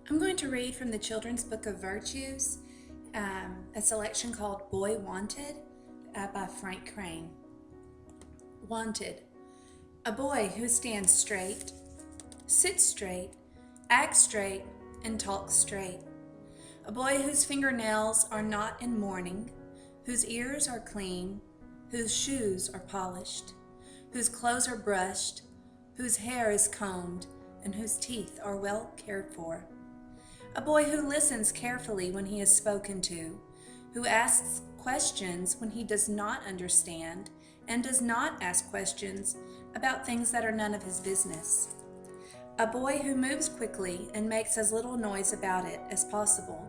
I'm going to read from the Children's Book of Virtues, a selection called Boy Wanted by Frank Crane. Wanted. A boy who stands straight, sits straight, acts straight, and talks straight. A boy whose fingernails are not in mourning, whose ears are clean, whose shoes are polished, whose clothes are brushed, whose hair is combed, and whose teeth are well cared for. A boy who listens carefully when he is spoken to, who asks questions when he does not understand, and does not ask questions about things that are none of his business. A boy who moves quickly and makes as little noise about it as possible.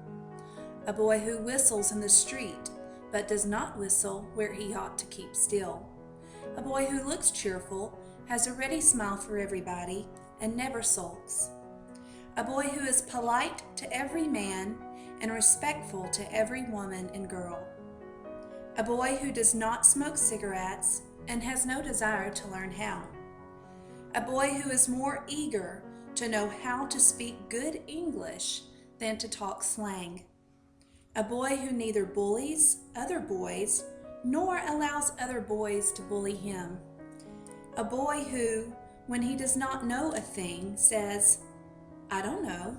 A boy who whistles in the street, but does not whistle where he ought to keep still. A boy who looks cheerful, has a ready smile for everybody, and never sulks. A boy who is polite to every man and respectful to every woman and girl. A boy who does not smoke cigarettes and has no desire to learn how. A boy who is more eager to know how to speak good English than to talk slang. A boy who neither bullies other boys nor allows other boys to bully him. A boy who, when he does not know a thing, says, "I don't know,"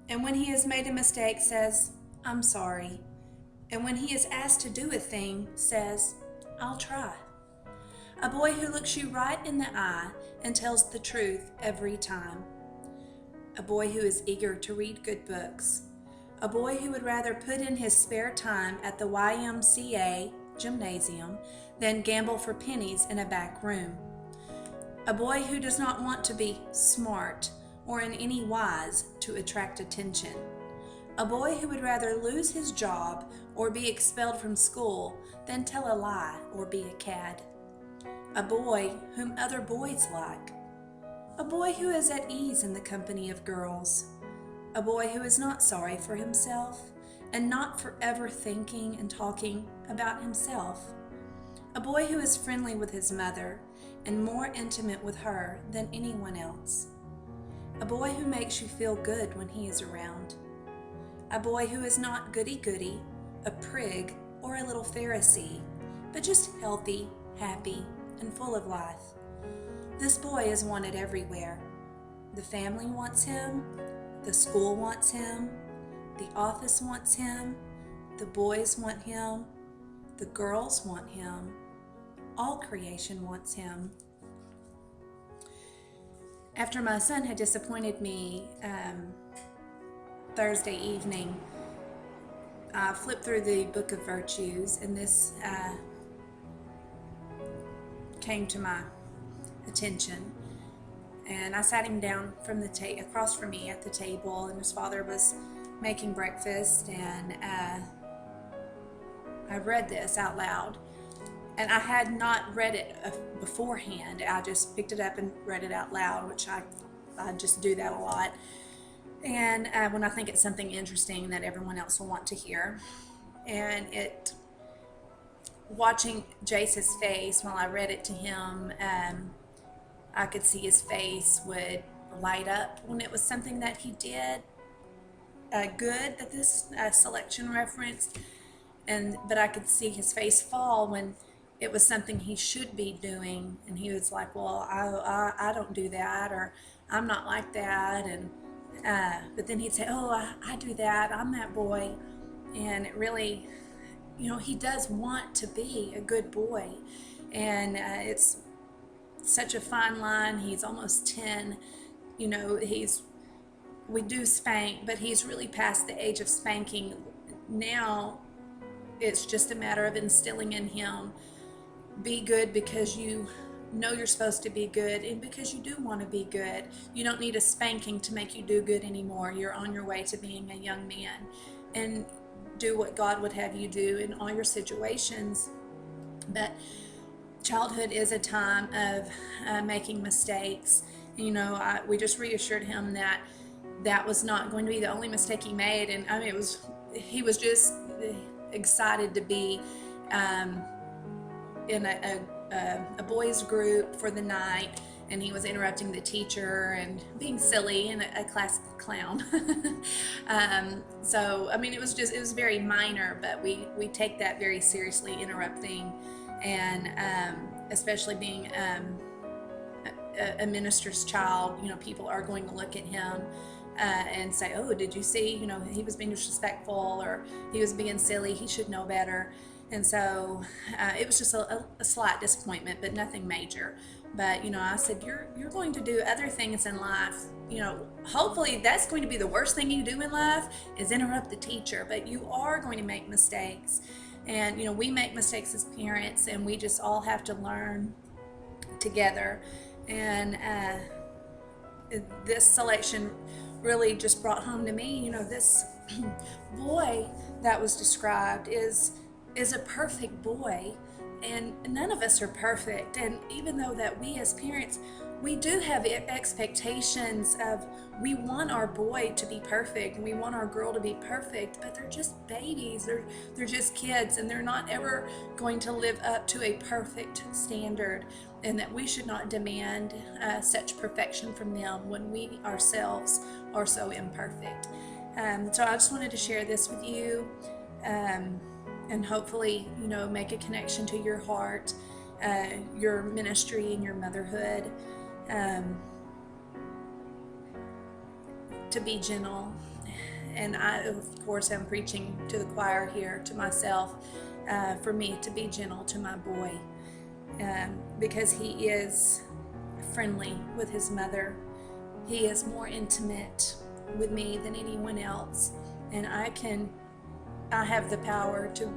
and when he has made a mistake says, "I'm sorry," and when he is asked to do a thing says, "I'll try." A boy who looks you right in the eye and tells the truth every time. A boy who is eager to read good books. A boy who would rather put in his spare time at the YMCA gymnasium than gamble for pennies in a back room. A boy who does not want to be smart or in any wise to attract attention. A boy who would rather lose his job or be expelled from school than tell a lie or be a cad. A boy whom other boys like. A boy who is at ease in the company of girls. A boy who is not sorry for himself and not forever thinking and talking about himself. A boy who is friendly with his mother and more intimate with her than anyone else. A boy who makes you feel good when he is around. A boy who is not goody-goody, a prig, or a little Pharisee, but just healthy, happy, and full of life. This boy is wanted everywhere. The family wants him, the school wants him, the office wants him, the boys want him, the girls want him, all creation wants him. After my son had disappointed me Thursday evening, I flipped through the Book of Virtues, and this came to my attention. And I sat him down from the across from me at the table, and his father was making breakfast, and I read this out loud. And I had not read it beforehand. I just picked it up and read it out loud, which I just do that a lot. And when I think it's something interesting that everyone else will want to hear. And watching Jace's face while I read it to him, I could see his face would light up when it was something that he did good that this selection referenced, but I could see his face fall when it was something he should be doing, and he was like, "Well, I don't do that," or "I'm not like that," and but then he'd say, "Oh, I do that. I'm that boy," and it really, he does want to be a good boy, and it's such a fine line. He's almost 10. We do spank, but he's really past the age of spanking. Now it's just a matter of instilling in him, be good because you know you're supposed to be good, and because you do want to be good. You don't need a spanking to make you do good anymore. You're on your way to being a young man, and do what God would have you do in all your situations. But childhood is a time of making mistakes. We just reassured him that that was not going to be the only mistake he made, and he was just excited to be in a boys group for the night, and he was interrupting the teacher and being silly and a class clown. So I mean, it was very minor, but we take that very seriously, interrupting, and especially being a minister's child, people are going to look at him and say, oh, did you see, he was being disrespectful, or he was being silly, he should know better. And so it was just a slight disappointment, but nothing major. But I said, you're going to do other things in life. Hopefully that's going to be the worst thing you do in life, is interrupt the teacher, but you are going to make mistakes. And we make mistakes as parents, and we just all have to learn together. And this selection really just brought home to me, this boy that was described is a perfect boy, and none of us are perfect. And even though that we as parents, we do have expectations of, we want our boy to be perfect and we want our girl to be perfect, but they're just babies, they're just kids, and they're not ever going to live up to a perfect standard, and that we should not demand such perfection from them when we ourselves are so imperfect. So I just wanted to share this with you, and hopefully make a connection to your heart, your ministry, and your motherhood. To be gentle. And I, of course, am preaching to the choir here, to myself, for me to be gentle to my boy, because he is friendly with his mother. He is more intimate with me than anyone else, and I have the power to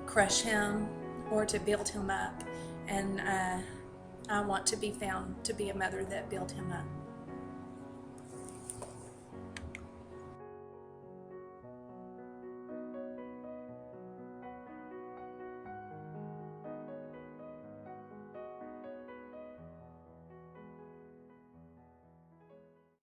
crush him or to build him up, and I want to be found to be a mother that built him up.